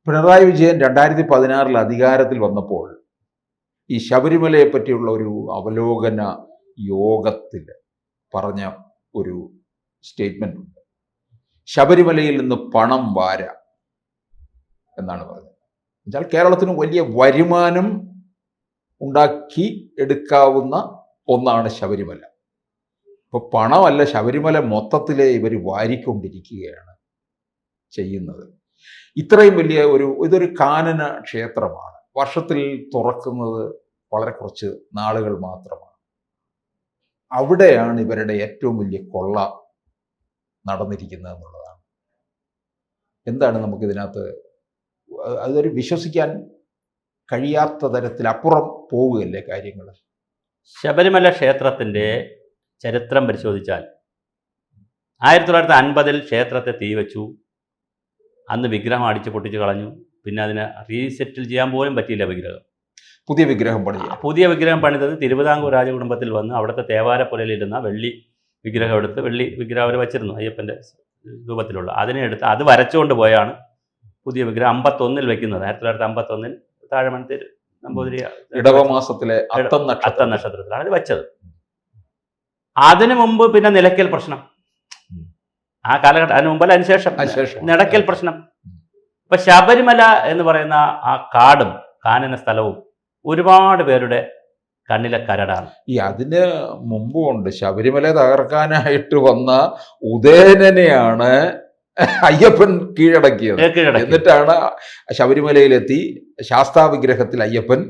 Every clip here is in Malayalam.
പിണറായി വിജയൻ 2016 അധികാരത്തിൽ വന്നപ്പോൾ ഈ ശബരിമലയെ പറ്റിയുള്ള ഒരു അവലോകന യോഗത്തിൽ പറഞ്ഞ ഒരു സ്റ്റേറ്റ്മെന്റ് ഉണ്ട്. ശബരിമലയിൽ നിന്ന് പണം വാരാം എന്നാണ് പറഞ്ഞത്. എന്നുവെച്ചാൽ കേരളത്തിന് വലിയ വരുമാനം ഉണ്ടാക്കി എടുക്കാവുന്ന ഒന്നാണ് ശബരിമല. ഇപ്പോൾ പണമല്ല, ശബരിമല മൊത്തത്തിലെ ഇവർ വാരിക്കൊണ്ടിരിക്കുകയാണ് ചെയ്യുന്നത്. ഇത്രയും വലിയ ഇതൊരു കാനന ക്ഷേത്രമാണ്. വർഷത്തിൽ തുറക്കുന്നത് വളരെ കുറച്ച് നാളുകൾ മാത്രമാണ്. അവിടെയാണ് ഇവരുടെ ഏറ്റവും വലിയ കൊള്ള നടന്നിരിക്കുന്നത് എന്നുള്ളതാണ്. എന്താണ് നമുക്കിതിനകത്ത് അതൊരു വിശ്വസിക്കാൻ കഴിയാത്ത തരത്തിൽ അപ്പുറം പോവുകയല്ലേ കാര്യങ്ങൾ. ശബരിമല ക്ഷേത്രത്തിൻ്റെ ചരിത്രം പരിശോധിച്ചാൽ 1950 ക്ഷേത്രത്തെ തീവച്ചു. അന്ന് വിഗ്രഹം അടിച്ച് പൊട്ടിച്ച് കളഞ്ഞു. പിന്നെ അതിനെ റീസെറ്റിൽ ചെയ്യാൻ പോലും പറ്റിയില്ല. പുതിയ വിഗ്രഹം പണിതത് തിരുവിതാംകൂർ രാജകുടുംബത്തിൽ വന്ന് അവിടുത്തെ തേവാരപ്പുരയിലിരുന്ന വെള്ളി വിഗ്രഹം എടുത്ത് വെള്ളി വിഗ്രഹം അവർ വച്ചിരുന്നു, അയ്യപ്പൻ്റെ രൂപത്തിലുള്ള. അതിനെ എടുത്ത് അത് വരച്ചുകൊണ്ട് പോയാണ് പുതിയ വിഗ്രഹം 51 വയ്ക്കുന്നത്. 1951 താഴമൺതിൽ നമ്പൂതിരി ഇടവമാസത്തിലെ അത്തം നക്ഷത്രത്തിലാണ് ഇത് വെച്ചത്. അതിനു മുമ്പ് പിന്നെ നിലയ്ക്കൽ പ്രശ്നം, ആ കാലഘട്ടം, അതിന് മുമ്പല്ല അതിനുശേഷം നിലയ്ക്കൽ പ്രശ്നം. ഇപ്പൊ ശബരിമല എന്ന് പറയുന്ന ആ കാടും കാനന സ്ഥലവും ഒരുപാട് പേരുടെ കണ്ണിലെ കരടാണ്. അതിന് മുമ്പുണ്ട് ശബരിമല തകർക്കാനായിട്ട് വന്ന ഉദയനെയാണ് അയ്യപ്പൻ കീഴടക്കിയത്. എന്നിട്ടാണ് ശബരിമലയിലെത്തി ശാസ്താ വിഗ്രഹത്തിൽ അയ്യപ്പൻ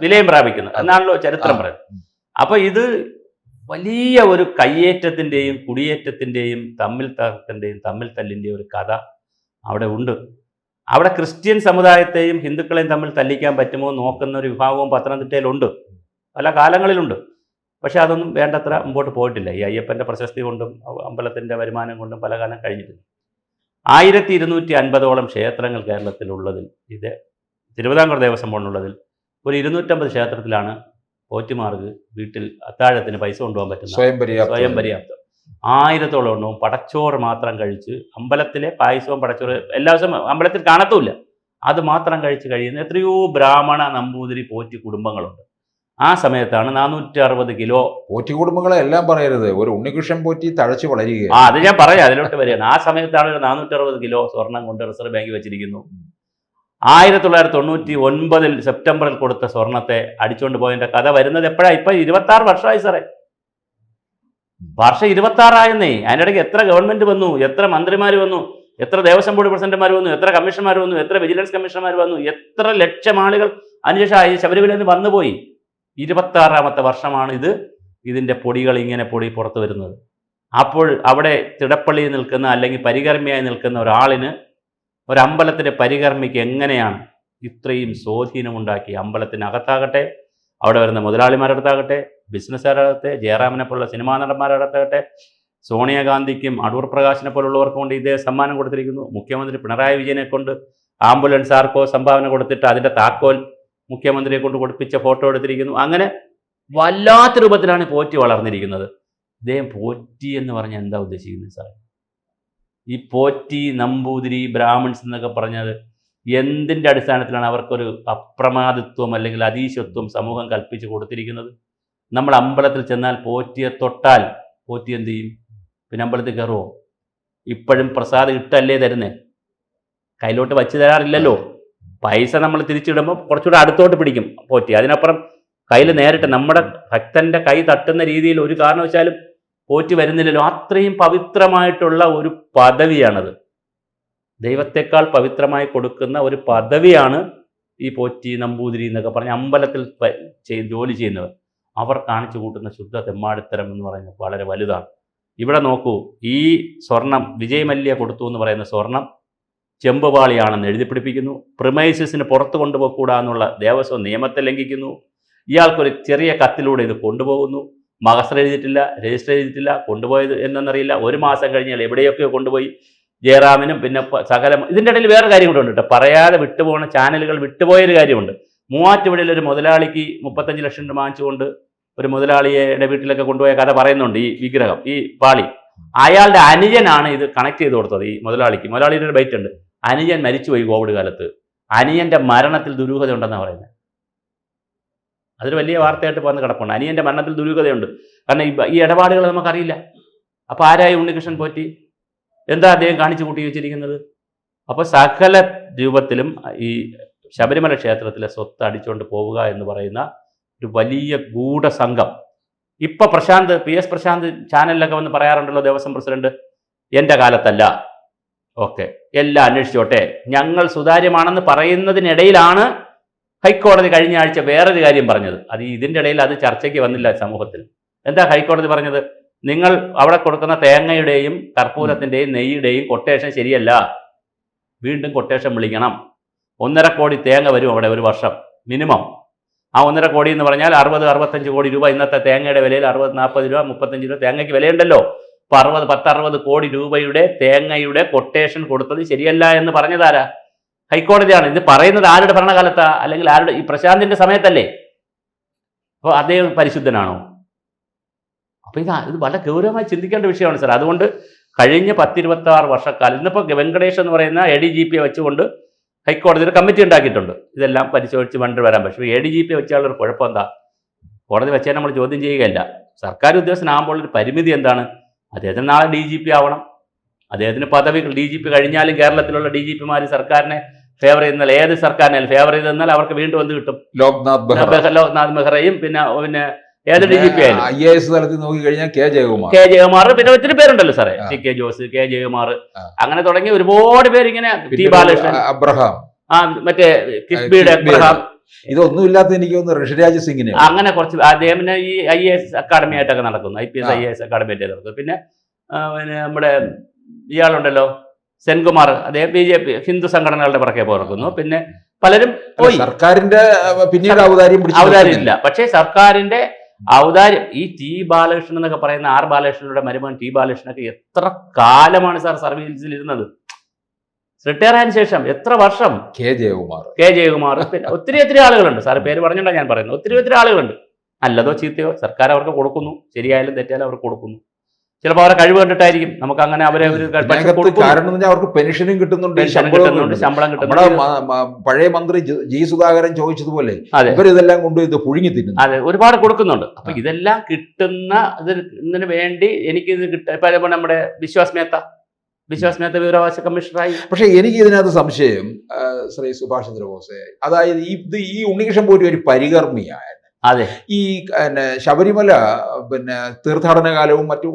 വിലയം പ്രാപിക്കുന്നത് എന്നാണല്ലോ ചരിത്രം പറയുന്നത്. അപ്പൊ ഇത് വലിയ ഒരു കയ്യേറ്റത്തിന്റെയും കുടിയേറ്റത്തിന്റെയും തമ്മിൽ തല്ലിന്റെയും ഒരു കഥ അവിടെ ഉണ്ട്. അവിടെ ക്രിസ്ത്യൻ സമുദായത്തെയും ഹിന്ദുക്കളെയും തമ്മിൽ തല്ലിക്കാൻ പറ്റുമോ നോക്കുന്ന ഒരു വിഭാഗവും പത്തനംതിട്ടയിലുണ്ട്, പല കാലങ്ങളിലുണ്ട്. പക്ഷെ അതൊന്നും വേണ്ടത്ര മുമ്പോട്ട് പോയിട്ടില്ല. ഈ അയ്യപ്പൻ്റെ പ്രശസ്തി കൊണ്ടും അമ്പലത്തിൻ്റെ വരുമാനം കൊണ്ടും പല കാലം കഴിഞ്ഞിട്ടില്ല. 1250ഓളം ക്ഷേത്രങ്ങൾ കേരളത്തിലുള്ളതിൽ, ഇത് തിരുവിതാംകൂർ ദേവസ്വം ബോർഡിനുള്ളതിൽ ഒരു 250 ക്ഷേത്രത്തിലാണ് പോറ്റിമാർക്ക് വീട്ടിൽ അത്താഴത്തിന് പൈസ കൊണ്ടുപോകാൻ പറ്റുന്ന സ്വയം പര്യാപ്തം. 1000ഓളം എണ്ണവും പടച്ചോറ് മാത്രം കഴിച്ച്, അമ്പലത്തിലെ പായസവും പടച്ചോറ് എല്ലാ ദിവസവും അമ്പലത്തിൽ കാണത്തുമില്ല, അത് മാത്രം കഴിച്ച് കഴിയുന്ന എത്രയോ ബ്രാഹ്മണ നമ്പൂതിരി പോറ്റി കുടുംബങ്ങളുണ്ട്. ആ സമയത്താണ് 460 കിലോ പോറ്റി കുടുംബങ്ങളെ എല്ലാം പറയരുത്, ഒരു ഉണ്ണികൃഷ്ണൻ പോറ്റി തഴച്ചു വളരുക. അത് ഞാൻ പറയാം, അതിലോട്ട് വരികയാണ്. ആ സമയത്താണ് ഒരു 460 കിലോ സ്വർണം കൊണ്ട് റിസർവ് ബാങ്കിൽ വെച്ചിരിക്കുന്നു. 1999 സെപ്റ്റംബറിൽ കൊടുത്ത സ്വർണത്തെ അടിച്ചുകൊണ്ട് പോയതിന്റെ കഥ വരുന്നത് എപ്പോഴാണ്? ഇപ്പൊ 26 വർഷമായി സാറേ, വർഷം 26 ആയെന്നേ. അതിനിടയ്ക്ക് എത്ര ഗവൺമെന്റ് വന്നു, എത്ര മന്ത്രിമാർ വന്നു, എത്ര ദേവസ്വം ബോർഡ് പ്രസിഡന്റുമാർ വന്നു, എത്ര കമ്മീഷന്മാർ വന്നു, എത്ര വിജിലൻസ് കമ്മീഷണർമാർ വന്നു, എത്ര ലക്ഷം ആളുകൾ അതിനുശേഷം ശബരിമലയിൽ നിന്ന് വന്നുപോയി. 26ാമത്തെ വർഷമാണ് ഇതിൻ്റെ പൊടികൾ ഇങ്ങനെ പുറത്തു വരുന്നത്. അപ്പോൾ അവിടെ തിടപ്പള്ളിയിൽ നിൽക്കുന്ന അല്ലെങ്കിൽ പരികർമ്മിയായി നിൽക്കുന്ന ഒരാളിന്, ഒരമ്പലത്തിൻ്റെ പരികർമ്മിക്ക് എങ്ങനെയാണ് ഇത്രയും സ്വാധീനമുണ്ടാക്കി? അമ്പലത്തിനകത്താകട്ടെ, അവിടെ വരുന്ന മുതലാളിമാരടുത്താകട്ടെ, ബിസിനസ്സുകാരകത്തെ, ജയറാമിനെ പോലുള്ള സിനിമാ നടന്മാരടുത്താകട്ടെ, സോണിയാഗാന്ധിക്കും അടൂർ പ്രകാശിനെ പോലുള്ളവർക്ക് കൊണ്ട് ഇതേ സമ്മാനം കൊടുത്തിരിക്കുന്നു. മുഖ്യമന്ത്രി പിണറായി വിജയനെ കൊണ്ട് ആംബുലൻസ് ആർക്കോ സംഭാവന കൊടുത്തിട്ട് അതിൻ്റെ താക്കോൽ മുഖ്യമന്ത്രിയെ കൊണ്ട് കൊടുപ്പിച്ച ഫോട്ടോ എടുത്തിരിക്കുന്നു. അങ്ങനെ വല്ലാത്ത രൂപത്തിലാണ് പോറ്റി വളർന്നിരിക്കുന്നത്. ഇദ്ദേഹം പോറ്റി എന്ന് പറഞ്ഞാൽ എന്താ ഉദ്ദേശിക്കുന്നത് സാർ? ഈ പോറ്റി, നമ്പൂതിരി, ബ്രാഹ്മിൺസ് എന്നൊക്കെ പറഞ്ഞത് എന്തിൻ്റെ അടിസ്ഥാനത്തിലാണ് അവർക്കൊരു അപ്രമാദിത്വം അല്ലെങ്കിൽ അതീശത്വം സമൂഹം കൽപ്പിച്ച് കൊടുത്തിരിക്കുന്നത്? നമ്മൾ അമ്പലത്തിൽ ചെന്നാൽ പോറ്റിയെ തൊട്ടാൽ പോറ്റി എന്ത് ചെയ്യും? പിന്നെ അമ്പലത്തിൽ കയറുമോ? ഇപ്പോഴും പ്രസാദം ഇട്ടല്ലേ തരുന്നേ, കയ്യിലോട്ട് വച്ച് തരാറില്ലല്ലോ. പൈസ നമ്മൾ തിരിച്ചിടുമ്പോൾ കുറച്ചുകൂടെ അടുത്തോട്ട് പിടിക്കും പോറ്റി. അതിനപ്പുറം കയ്യിൽ നേരിട്ട് നമ്മുടെ ഭക്തന്റെ കൈ തട്ടുന്ന രീതിയിൽ ഒരു കാരണവശാലും പോറ്റി വരുന്നില്ലല്ലോ. അത്രയും പവിത്രമായിട്ടുള്ള ഒരു പദവിയാണത്. ദൈവത്തെക്കാൾ പവിത്രമായി കൊടുക്കുന്ന ഒരു പദവിയാണ് ഈ പോറ്റി, നമ്പൂതിരി എന്നൊക്കെ പറഞ്ഞ് അമ്പലത്തിൽ ജോലി ചെയ്യുന്നവർ. അവർ കാണിച്ചു കൂട്ടുന്ന ശുദ്ധ തെമ്മാടിത്തരം എന്ന് പറയുന്നത് വളരെ വലുതാണ്. ഇവിടെ നോക്കൂ, ഈ സ്വർണം വിജയ് മല്യ കൊടുത്തു എന്ന് പറയുന്ന സ്വർണം ചെമ്പുപാളിയാണെന്ന് എഴുതിപ്പിടിപ്പിക്കുന്നു. പ്രിമൈസിന് പുറത്ത് കൊണ്ടുപോകൂടാ എന്നുള്ള ദേവസ്വം നിയമത്തെ ലംഘിക്കുന്നു. ഇയാൾക്കൊരു ചെറിയ കത്തിലൂടെ ഇത് കൊണ്ടുപോകുന്നു. മഹസർ എഴുതിയിട്ടില്ല, രജിസ്റ്റർ ചെയ്തിട്ടില്ല, കൊണ്ടുപോയത് എന്നറിയില്ല. 1 മാസം കഴിഞ്ഞാൽ എവിടെയൊക്കെയോ കൊണ്ടുപോയി. ജയറാമിനും പിന്നെ സകലം. ഇതിൻ്റെ ഇടയിൽ വേറെ കാര്യം കൂടെ ഉണ്ട് കേട്ടോ, പറയാതെ വിട്ടുപോകുന്ന ചാനലുകൾ വിട്ടുപോയൊരു കാര്യമുണ്ട്. മൂവാറ്റുപുഴയിൽ ഒരു മുതലാളിക്ക് 35 ലക്ഷം രൂപ വാങ്ങിച്ചുകൊണ്ട് ഒരു മുതലാളിയുടെ വീട്ടിലൊക്കെ കൊണ്ടുപോയ കഥ പറയുന്നുണ്ട്. ഈ വിഗ്രഹം, ഈ പാളി, അയാളുടെ അനുജനാണ് ഇത് കണക്ട് ചെയ്ത് കൊടുത്തത് ഈ മുതലാളിക്ക്. മുതലാളിയുടെ ഒരു ബൈറ്റ് ഉണ്ട്, അനുജൻ മരിച്ചുപോയി കോവിഡ് കാലത്ത്. അനിയന്റെ മരണത്തിൽ ദുരൂഹത ഉണ്ടെന്നാണ് പറയുന്നത്. അതൊരു വലിയ വാർത്തയായിട്ട് വന്ന് കിടപ്പുണ്ട്. അനിയന്റെ മരണത്തിൽ ദുരൂഹതയുണ്ട്. കാരണം ഈ ഇടപാടുകൾ നമുക്കറിയില്ല. അപ്പോൾ ആരായി ഉണ്ണികൃഷ്ണൻ പോറ്റി? എന്താ അദ്ദേഹം കാണിച്ചു കൂട്ടി വെച്ചിരിക്കുന്നത്? അപ്പോൾ സകല രൂപത്തിലും ഈ ശബരിമല ക്ഷേത്രത്തിലെ സ്വത്ത് അടിച്ചുകൊണ്ട് പോവുക എന്ന് പറയുന്ന ഒരു വലിയ ഗൂഢസംഘം. ഇപ്പൊ പ്രശാന്ത്, PS പ്രശാന്ത് ചാനലിലൊക്കെ വന്ന് പറയാറുണ്ടല്ലോ, ദേവസ്വം പ്രസിഡന്റ്, എൻ്റെ കാലത്തല്ല, ഓക്കെ എല്ലാം അന്വേഷിച്ചോട്ടെ, ഞങ്ങൾ സുതാര്യമാണെന്ന് പറയുന്നതിനിടയിലാണ് ഹൈക്കോടതി കഴിഞ്ഞ ആഴ്ച വേറൊരു കാര്യം പറഞ്ഞത്. അത് ഇതിൻ്റെ ഇടയിൽ അത് ചർച്ചയ്ക്ക് വന്നില്ല സമൂഹത്തിൽ. എന്താ ഹൈക്കോടതി പറഞ്ഞത്? നിങ്ങൾ അവിടെ കൊടുക്കുന്ന തേങ്ങയുടെയും കർപ്പൂരത്തിൻ്റെയും നെയ്യുടെയും കൊട്ടേഷൻ ശരിയല്ല, വീണ്ടും കൊട്ടേഷൻ വിളിക്കണം. 1.5 കോടി തേങ്ങ വരും അവിടെ ഒരു വർഷം മിനിമം. ആ 1.5 കോടി എന്ന് പറഞ്ഞാൽ 60-65 കോടി രൂപ. ഇന്നത്തെ തേങ്ങയുടെ വിലയിൽ 60-40 രൂപ 35 രൂപ തേങ്ങയ്ക്ക് വിലയുണ്ടല്ലോ. അപ്പോൾ 10-60 കോടി രൂപയുടെ തേങ്ങയുടെ കൊട്ടേഷൻ കൊടുത്തത് ശരിയല്ല എന്ന് പറഞ്ഞതാരാ? ഹൈക്കോടതിയാണ്. ഇത് പറയുന്നത് ആരുടെ ഭരണകാലത്താ? അല്ലെങ്കിൽ ആരുടെ? ഈ പ്രശാന്തിന്റെ സമയത്തല്ലേ? അപ്പോൾ അദ്ദേഹം പരിശുദ്ധനാണോ? അപ്പോൾ ഇത് വളരെ ഗൗരവമായി ചിന്തിക്കേണ്ട വിഷയമാണ് സാർ. അതുകൊണ്ട് കഴിഞ്ഞ 10-26 വർഷക്കാലം ഇന്നിപ്പോൾ വെങ്കടേഷ് എന്ന് പറയുന്ന ADGP വെച്ചുകൊണ്ട് ഹൈക്കോടതി ഒരു കമ്മിറ്റി ഉണ്ടാക്കിയിട്ടുണ്ട്, ഇതെല്ലാം പരിശോധിച്ച് കൊണ്ടുവരാൻ. പക്ഷേ ADGP വെച്ചാലൊരു കുഴപ്പം എന്താ? കോടതി വെച്ചാൽ നമ്മൾ ചോദ്യം ചെയ്യുകയല്ല. സർക്കാർ ഉദ്യോഗസ്ഥനാകുമ്പോൾ ഒരു പരിമിതി എന്താണ്? അദ്ദേഹത്തിന് നാളെ DGP ആവണം. അദ്ദേഹത്തിന് പദവികൾ DGP കഴിഞ്ഞാലും കേരളത്തിലുള്ള DGPമാർ സർക്കാരിനെ ഫേവർ ചെയ്യുന്നാൽ, ഏത് സർക്കാരിനാലും ഫേവർ ചെയ്തെന്നാൽ അവർക്ക് വീണ്ടും എന്ത് കിട്ടും? ലോക്നാഥ് ബെഹ്റയും പിന്നെ ഏത് DGP ആയാലും IAS തലത്തിൽ നോക്കി കഴിഞ്ഞാൽ കെ ജയകുമാർ, പിന്നെ ഒത്തിരി പേരുണ്ടല്ലോ സാറേ, CK ജോസ്, കെ ജയകുമാർ, അങ്ങനെ തുടങ്ങി ഒരുപാട് പേര് ഇങ്ങനെ, ടി ബാലകൃഷ്ണൻ, അബ്രഹാം, മറ്റേ കിഫ്ബിയുടെ അബ്രഹാം, ഇതൊന്നും ഇല്ലാത്ത എനിക്ക് തോന്നുന്നു ഋഷിരാജ് സിംഗിന്. അങ്ങനെ കുറച്ച് അദ്ദേഹം പിന്നെ ഈ IAS അക്കാഡമി ആയിട്ടൊക്കെ നടക്കുന്നു, IPS IAS അക്കാഡമി ആയിട്ട് നടക്കുന്നു. പിന്നെ നമ്മുടെ ഇയാളുണ്ടല്ലോ സെൻകുമാർ, അദ്ദേഹം BJP ഹിന്ദു സംഘടനകളുടെ പുറകെ പോർക്കുന്നു. പിന്നെ പലരും പോയി. സർക്കാരിന്റെ പിന്നീട് ഔദാര്യം ഇല്ല. പക്ഷേ സർക്കാരിന്റെ ഔദാര്യം ഈ ടി ബാലകൃഷ്ണൻ എന്നൊക്കെ പറയുന്ന R ബാലകൃഷ്ണനുടെ മരുമകൻ ടി ബാലകൃഷ്ണനൊക്കെ എത്ര കാലമാണ് സാർ സർവീസിൽ ഇരുന്നത്? റിട്ടയർ ആയതിനു ശേഷം എത്ര വർഷം? കെ ജയകുമാർ, പിന്നെ ഒത്തിരി ആളുകളുണ്ട് സാർ, പേര് പറഞ്ഞിട്ടാണ് ഞാൻ പറയുന്നത്. ഒത്തിരി ആളുകളുണ്ട്. നല്ലതോ ചീത്തയോ സർക്കാർ അവർക്ക് കൊടുക്കുന്നു, ശരിയായാലും തെറ്റായാലും അവർക്ക് കൊടുക്കുന്നു. ചിലപ്പോൾ അവരെ കഴിവ് കണ്ടിട്ടായിരിക്കും നമുക്ക് അങ്ങനെ അവരെ ഒരു കാരണം അവർക്ക് പെൻഷനും കിട്ടുന്നുണ്ട്, ശമ്പളം കിട്ടുന്നുണ്ട്. പഴയ മന്ത്രി ജി സുധാകരൻ ചോദിച്ചതുപോലെ ഇവരിതെല്ലാം കൊണ്ട് ഇത് പുഴുങ്ങി തിന്നു. അതെ, ഒരുപാട് കൊടുക്കുന്നുണ്ട്. അപ്പൊ ഇതെല്ലാം കിട്ടുന്ന ഇതിന് വേണ്ടി എനിക്ക് ഇത് കിട്ടും. നമ്മുടെ വിശ്വാസ് മേത്ത വിവരാവകാശ കമ്മീഷണറായി. പക്ഷെ എനിക്ക് ഇതിനകത്ത് സംശയം ശ്രീ സുഭാഷ് ചന്ദ്രബോസെ, അതായത് ഈ ഉണ്ണികൃഷ്ണൻ പോറ്റി ഒരു പരികർമ്മിയായ, അതെ, ഈ ശബരിമല തീർത്ഥാടന കാലവും മറ്റും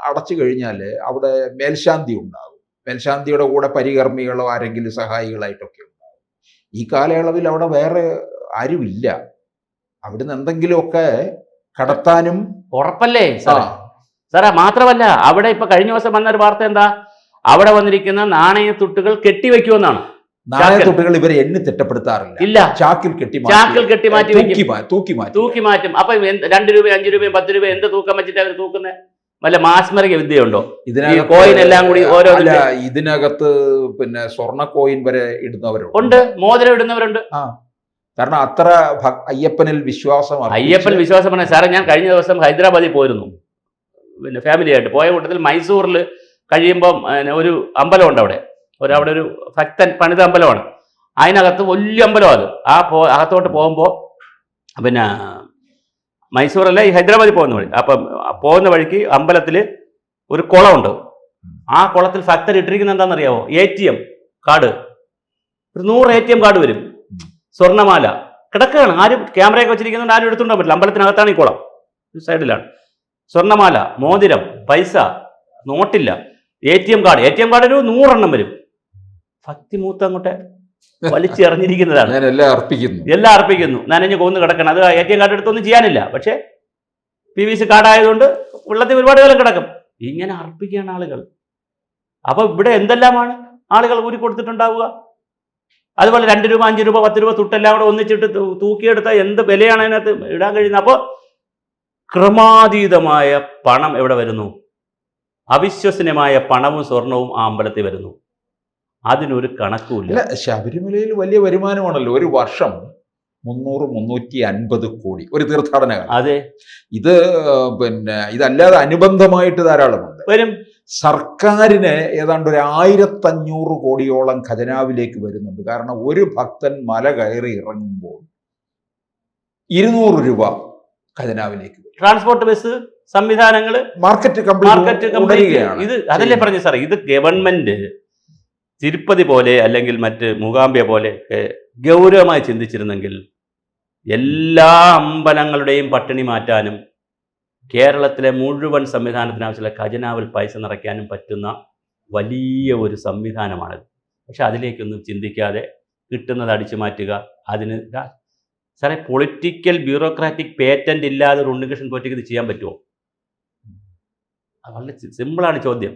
അടച്ചു കഴിഞ്ഞാൽ അവിടെ മേൽശാന്തി ഉണ്ടാകും. മേൽശാന്തിയുടെ കൂടെ പരികർമ്മികളോ ആരെങ്കിലും സഹായികളായിട്ടൊക്കെ ഉണ്ടാകും. ഈ കാലയളവിൽ അവിടെ വേറെ ആരുമില്ല. അവിടുന്ന് എന്തെങ്കിലുമൊക്കെ കടത്താനും ഉറപ്പല്ലേ സാറേ? മാത്രമല്ല, അവിടെ ഇപ്പൊ കഴിഞ്ഞ ദിവസം വന്നൊരു വാർത്ത എന്താ? അവിടെ വന്നിരിക്കുന്ന നാണയത്തുട്ടുകൾ കെട്ടിവെക്കുമെന്നാണ്. നാണയത്തുട്ടുകൾ ഇവരെ എണ്ണി തിട്ടപ്പെടുത്താറില്ല. ഇല്ല, ചാക്കിൽ കെട്ടി തൂക്കി മാറ്റും. അപ്പൊ 2 രൂപ 5 രൂപയും 10 രൂപ എന്ത് തൂക്കം വെച്ചിട്ട് അവർ തൂക്കുന്നത്? വല്ല മാസ്മരിക വിദ്യയുണ്ടോ? കോയിൻ എല്ലാം കൂടി ഓരോ ഇതിനകത്ത് പിന്നെ സ്വർണ്ണ കോയിൻ വരെ ഇടുന്നവരുണ്ട്, മോതിരം ഇടുന്നവരുണ്ട്. കാരണം അത്ര അയ്യപ്പനിൽ വിശ്വാസമാണ് സാറേ. ഞാൻ കഴിഞ്ഞ ദിവസം ഹൈദരാബാദിൽ പോയിരുന്നു, പിന്നെ ഫാമിലിയായിട്ട് പോയ കൂട്ടത്തിൽ മൈസൂറിൽ കഴിയുമ്പം ഒരു അമ്പലമുണ്ട്. അവിടെ ഒരു ഭക്തൻ പണിത അമ്പലമാണ്. അതിനകത്ത് വലിയ അമ്പലം. അത് അകത്തോട്ട് പോകുമ്പോൾ പിന്നെ മൈസൂറല്ല, ഈ ഹൈദരാബാദിൽ പോകുന്ന വഴി. അപ്പം പോകുന്ന വഴിക്ക് അമ്പലത്തിൽ ഒരു കുളമുണ്ട്. ആ കുളത്തിൽ ഭക്തർ ഇട്ടിരിക്കുന്നത് എന്താണെന്നറിയാമോ? ATM card. ഒരു 100 ATM കാർഡ് വരും. സ്വർണ്ണമാല കിടക്കുകയാണ്. ആരും ക്യാമറയൊക്കെ വെച്ചിരിക്കുന്നുണ്ട്, ആരും എടുത്തുകൊണ്ടാൻ പറ്റില്ല. അമ്പലത്തിനകത്താണ് ഈ കുളം, സൈഡിലാണ്. സ്വർണ്ണമാല, മോതിരം, പൈസ, നോട്ടില്ല, ATM കാർഡ് ഒരു 100 എണ്ണം വരും. ഭക്തി മൂത്ത് അങ്ങോട്ടെ വലിച്ചെറിഞ്ഞിരിക്കുന്നതാണ്. എല്ലാം അർപ്പിക്കുന്നു. നനഞ്ഞ് കൊന്ന് കിടക്കണം. അത് ATM കാർഡ് എടുത്തൊന്നും ചെയ്യാനില്ല. പക്ഷേ PVC കാർഡായതുകൊണ്ട് വെള്ളത്തിൽ ഒരുപാട് കാലം കിടക്കും. ഇങ്ങനെ അർപ്പിക്കുകയാണ് ആളുകൾ. അപ്പൊ ഇവിടെ എന്തെല്ലാമാണ് ആളുകൾ ഊരി കൊടുത്തിട്ടുണ്ടാവുക. അതുപോലെ 2 രൂപ 5 രൂപ 10 രൂപ തുട്ടെല്ലാം കൂടെ ഒന്നിച്ചിട്ട് തൂക്കിയെടുത്താൽ എന്ത് വിലയാണ് അതിനകത്ത് ഇടാൻ കഴിയുന്നത്. അപ്പോൾ ക്രമാതീതമായ പണം എവിടെ വരുന്നു? അവിശ്വസനീയമായ പണവും സ്വർണവും ആ അമ്പലത്തിൽ വരുന്നു. അതിനൊരു കണക്കുമില്ല. ശബരിമലയിൽ വലിയ വരുമാനമാണല്ലോ. ഒരു വർഷം 300-350 കോടി ഒരു തീർത്ഥാടന കാലം. അതെ, ഇത് ഇതല്ലാതെ അനുബന്ധമായിട്ട് ധാരാളമുണ്ട്. വരും. സർക്കാരിന് ഏതാണ്ട് ഒരു 1500 കോടിയോളം ഖജനാവിലേക്ക് വരുന്നുണ്ട്. കാരണം ഒരു ഭക്തൻ മല കയറി ഇറങ്ങുമ്പോൾ 200 രൂപ ഖജനാവിലേക്ക് വരും. ട്രാൻസ്പോർട്ട് ബസ് സംവിധാനങ്ങൾ, മാർക്കറ്റ് ഉണരുകയാണ്. ഇത് അതല്ലേ പറഞ്ഞു സാറേ, ഇത് ഗവൺമെന്റ് തിരുപ്പതി പോലെ അല്ലെങ്കിൽ മറ്റ് മൂകാംബിക പോലെ ഗൗരവമായി ചിന്തിച്ചിരുന്നെങ്കിൽ എല്ലാ അമ്പലങ്ങളുടെയും പട്ടിണി മാറ്റാനും കേരളത്തിലെ മുഴുവൻ സംവിധാനത്തിന് ആവശ്യമുള്ള ഖജനാവിൽ പൈസ നിറയ്ക്കാനും പറ്റുന്ന വലിയ ഒരു സംവിധാനമാണിത്. പക്ഷെ അതിലേക്കൊന്നും ചിന്തിക്കാതെ കിട്ടുന്നത് അടിച്ചു മാറ്റുക. അതിന് സാറേ, പൊളിറ്റിക്കൽ ബ്യൂറോക്രാറ്റിക് പേറ്റന്റ് ഇല്ലാതെ ഒരു ഉണ്ണികൃഷ്ണൻ പോറ്റിക്ക് ഇത് ചെയ്യാൻ പറ്റുമോ? വളരെ സിമ്പിളാണ് ചോദ്യം.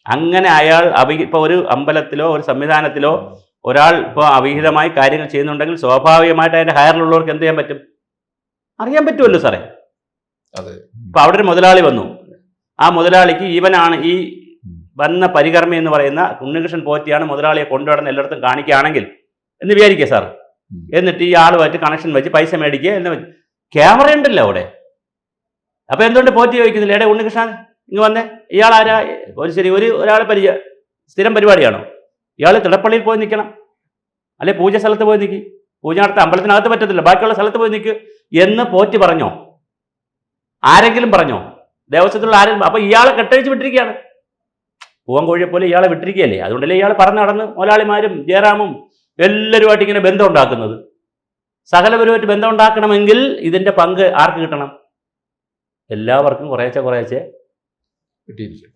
അങ്ങനെ അയാൾ ഇപ്പോൾ ഒരു അമ്പലത്തിലോ ഒരു സംവിധാനത്തിലോ ഒരാൾ ഇപ്പോൾ അവിഹിതമായി കാര്യങ്ങൾ ചെയ്യുന്നുണ്ടെങ്കിൽ സ്വാഭാവികമായിട്ട് അതിൻ്റെ ഹയറിലുള്ളവർക്ക് എന്ത് ചെയ്യാൻ പറ്റും? അറിയാൻ പറ്റുമല്ലോ സാറേ. ഇപ്പം അവിടെ ഒരു മുതലാളി വന്നു, ആ മുതലാളിക്ക് ഇവനാണ് ഈ വന്ന പരികർമ്മി എന്ന് പറയുന്ന ഉണ്ണികൃഷ്ണൻ പോറ്റിയാണ് മുതലാളിയെ കൊണ്ടുവരുന്ന എല്ലായിടത്തും കാണിക്കുകയാണെങ്കിൽ എന്ന് വിചാരിക്കുക സാർ. എന്നിട്ട് ഈ ആളുമായിട്ട് കണക്ഷൻ വെച്ച് പൈസ മേടിക്കുക എന്ന് വെച്ച് ക്യാമറ ഉണ്ടല്ലോ അവിടെ. അപ്പം എന്തുകൊണ്ട് പോറ്റി ചോദിക്കുന്നില്ല, എടേ ഉണ്ണികൃഷ്ണൻ ഇങ്ങ് വന്നേ, ഇയാൾ ആരാ? ഒരാളെ സ്ഥിരം പരിപാടിയാണോ? ഇയാൾ തിടപ്പള്ളിയിൽ പോയി നിൽക്കണം, അല്ലെ പൂജ സ്ഥലത്ത് പോയി നിൽക്കി, പൂജ നടത്താൻ അമ്പലത്തിനകത്ത് പറ്റത്തില്ല, ബാക്കിയുള്ള സ്ഥലത്ത് പോയി നിൽക്കുക എന്ന് പോറ്റി പറഞ്ഞോ? ആരെങ്കിലും പറഞ്ഞോ? ദേവസ്വത്തിലുള്ള ആരെങ്കിലും? അപ്പം ഇയാളെ കെട്ടഴിച്ച് വിട്ടിരിക്കുകയാണ്. പൂവൻകോഴിയെ പോലെ ഇയാളെ വിട്ടിരിക്കുകയല്ലേ. അതുകൊണ്ടല്ലേ ഇയാൾ പറഞ്ഞു നടന്ന് മുതലാളിമാരും ജയറാമും എല്ലാവരുമായിട്ട് ഇങ്ങനെ ബന്ധം ഉണ്ടാക്കുന്നത്. സകലപരമായിട്ട് ബന്ധം ഉണ്ടാക്കണമെങ്കിൽ ഇതിൻ്റെ പങ്ക് ആർക്ക് കിട്ടണം? എല്ലാവർക്കും കുറേശ്ശെ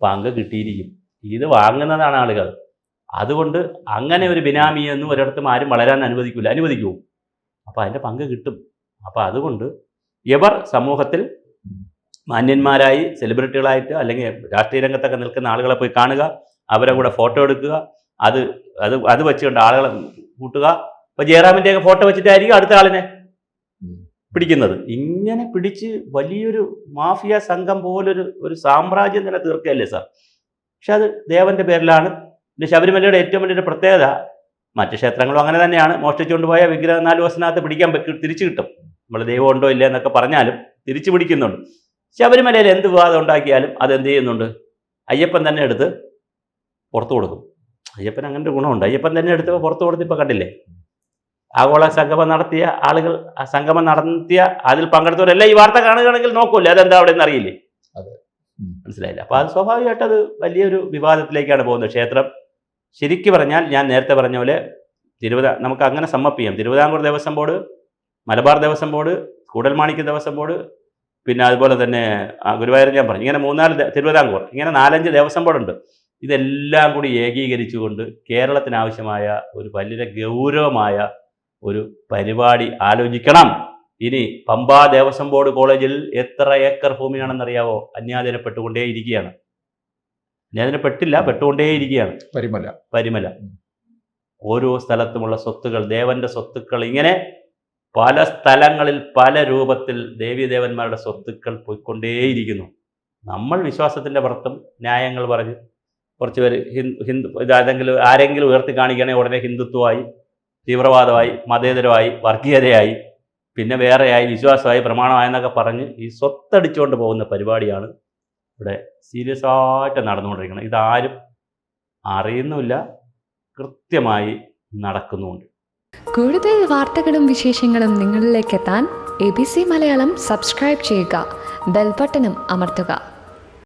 പങ്ക് കിട്ടിയിരിക്കും. ഇത് വാങ്ങുന്നതാണ് ആളുകൾ. അതുകൊണ്ട് അങ്ങനെ ഒരു ബിനാമിയൊന്നും ഒരിടത്തും ആരും വളരാൻ അനുവദിക്കുമോ? അപ്പോൾ അതിൻ്റെ പങ്ക് കിട്ടും. അപ്പോൾ അതുകൊണ്ട് ഇവർ സമൂഹത്തിൽ മാന്യന്മാരായി സെലിബ്രിറ്റികളായിട്ട് അല്ലെങ്കിൽ രാഷ്ട്രീയ രംഗത്തൊക്കെ നിൽക്കുന്ന ആളുകളെ പോയി കാണുക, അവരെ കൂടെ ഫോട്ടോ എടുക്കുക, അത് വെച്ചുകൊണ്ട് ആളുകളെ കൂട്ടുക. ഇപ്പോൾ ജയറാമിൻ്റെയൊക്കെ ഫോട്ടോ വെച്ചിട്ടായിരിക്കും അടുത്ത ആളിനെ പിടിക്കുന്നത്. ഇങ്ങനെ പിടിച്ച് വലിയൊരു മാഫിയ സംഘം പോലൊരു സാമ്രാജ്യം തന്നെ തീർക്കുകയല്ലേ സാർ. പക്ഷെ അത് ദേവൻ്റെ പേരിലാണ്. പിന്നെ ശബരിമലയുടെ ഏറ്റവും വലിയൊരു പ്രത്യേകത, മറ്റ് ക്ഷേത്രങ്ങളും അങ്ങനെ തന്നെയാണ്, മോഷ്ടിച്ചുകൊണ്ട് പോയ വിഗ്രഹം 4 ദിവസത്തിനകത്ത് പിടിക്കാൻ തിരിച്ചു കിട്ടും. നമ്മൾ ദൈവം ഉണ്ടോ ഇല്ല എന്നൊക്കെ പറഞ്ഞാലും തിരിച്ചു പിടിക്കുന്നുണ്ട്. ശബരിമലയിൽ എന്ത് വിവാദം ഉണ്ടാക്കിയാലും അതെന്ത് ചെയ്യുന്നുണ്ട്? അയ്യപ്പൻ തന്നെ എടുത്ത് പുറത്തു കൊടുക്കും. അയ്യപ്പൻ അങ്ങനെ ഒരു ഗുണമുണ്ട്. അയ്യപ്പൻ തന്നെ എടുത്ത് പുറത്തു കൊടുത്ത് ഇപ്പോൾ കണ്ടില്ലേ, ആഗോള സംഗമം നടത്തിയ ആളുകൾ, ആ സംഗമം നടത്തിയ അതിൽ പങ്കെടുത്തവരെല്ലാം ഈ വാർത്ത കാണുകയാണെങ്കിൽ നോക്കൂല്ലേ അതെന്താ അവിടെ നിന്ന് അറിയില്ലേ? മനസ്സിലായില്ല. അപ്പോൾ അത് സ്വാഭാവികമായിട്ട് അത് വലിയൊരു വിവാദത്തിലേക്കാണ് പോകുന്നത്. ക്ഷേത്രം ശരിക്കും പറഞ്ഞാൽ ഞാൻ നേരത്തെ പറഞ്ഞ പോലെ നമുക്ക് അങ്ങനെ സമ്മപ്പ് ചെയ്യാം. Thiruvithamkoor Devaswom board, Malabar Devaswom board, Koodalmanikya Devaswom board, പിന്നെ അതുപോലെ തന്നെ ഗുരുവായൂർ ഞാൻ പറഞ്ഞു, ഇങ്ങനെ 3-4 തിരുവിതാംകൂർ, ഇങ്ങനെ 4-5 ദേവസ്വം ബോർഡുണ്ട്. ഇതെല്ലാം കൂടി ഏകീകരിച്ചുകൊണ്ട് കേരളത്തിനാവശ്യമായ ഒരു വലിയ ഗൗരവമായ ഒരു പരിപാടി ആലോചിക്കണം. ഇനി പമ്പാ ദേവസ്വം ബോർഡ് കോളേജിൽ എത്ര ഏക്കർ ഭൂമിയാണെന്നറിയാവോ? അന്യാധീനപ്പെട്ടുകൊണ്ടേയിരിക്കുകയാണ്. പെട്ടുകൊണ്ടേയിരിക്കുകയാണ്. പരിമല ഓരോ സ്ഥലത്തുമുള്ള സ്വത്തുകൾ, ദേവന്റെ സ്വത്തുക്കൾ, ഇങ്ങനെ പല സ്ഥലങ്ങളിൽ പല രൂപത്തിൽ ദേവീദേവന്മാരുടെ സ്വത്തുക്കൾ പോയിക്കൊണ്ടേയിരിക്കുന്നു. നമ്മൾ വിശ്വാസത്തിൻ്റെ പുറത്തും ന്യായങ്ങൾ പറഞ്ഞ് കുറച്ച് പേര് ഹിന്ദു ആരെങ്കിലും ഉയർത്തി കാണിക്കുകയാണെങ്കിൽ ഉടനെ ഹിന്ദുത്വമായി, തീവ്രവാദമായി, മതേതരമായി, വർഗീയതയായി, പിന്നെ വേറെയായി, വിശ്വാസമായി, പ്രമാണമായെന്നൊക്കെ പറഞ്ഞ് ഈ സ്വത്തടിച്ചുകൊണ്ട് പോകുന്ന പരിപാടിയാണ് ഇവിടെ സീരിയസ് ആയിട്ട് നടന്നുകൊണ്ടിരിക്കുന്നത്. ഇതാരും അറിയുന്നുമില്ല, കൃത്യമായി നടക്കുന്നുമുണ്ട്. കൂടുതൽ വാർത്തകളും വിശേഷങ്ങളും നിങ്ങളിലേക്ക് എത്താൻ ABC മലയാളം സബ്സ്ക്രൈബ് ചെയ്യുക, ബെൽ ബട്ടണും അമർത്തുക.